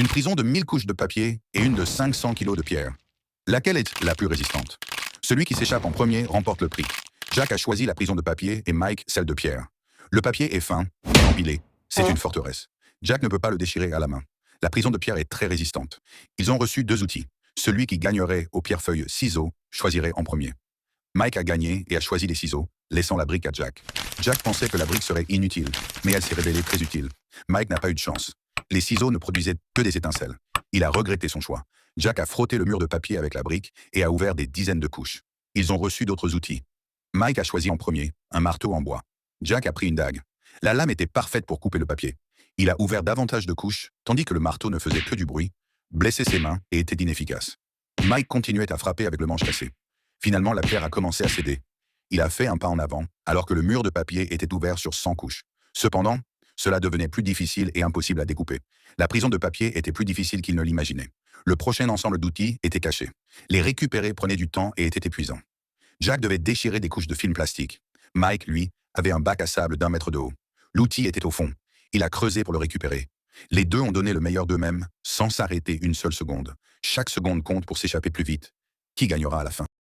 Une prison de 1000 couches de papier et une de 500 kilos de pierre. Laquelle est la plus résistante? Celui qui s'échappe en premier remporte le prix. Jack a choisi la prison de papier et Mike celle de pierre. Le papier est fin, empilé. C'est une forteresse. Jack ne peut pas le déchirer à la main. La prison de pierre est très résistante. Ils ont reçu 2 outils. Celui qui gagnerait au pierre-feuille-ciseaux choisirait en premier. Mike a gagné et a choisi les ciseaux, laissant la brique à Jack. Jack pensait que la brique serait inutile, mais elle s'est révélée très utile. Mike n'a pas eu de chance. Les ciseaux ne produisaient que des étincelles. Il a regretté son choix. Jack a frotté le mur de papier avec la brique et a ouvert des dizaines de couches. Ils ont reçu d'autres outils. Mike a choisi en premier un marteau en bois. Jack a pris une dague. La lame était parfaite pour couper le papier. Il a ouvert davantage de couches, tandis que le marteau ne faisait que du bruit, blessait ses mains et était inefficace. Mike continuait à frapper avec le manche cassé. Finalement, la pierre a commencé à céder. Il a fait un pas en avant, alors que le mur de papier était ouvert sur 100 couches. Cependant, cela devenait plus difficile et impossible à découper. La prison de papier était plus difficile qu'il ne l'imaginait. Le prochain ensemble d'outils était caché. Les récupérer prenait du temps et était épuisant. Jack devait déchirer des couches de film plastique. Mike, lui, avait un bac à sable d'1 mètre de haut. L'outil était au fond. Il a creusé pour le récupérer. Les deux ont donné le meilleur d'eux-mêmes, sans s'arrêter une seule seconde. Chaque seconde compte pour s'échapper plus vite. Qui gagnera à la fin?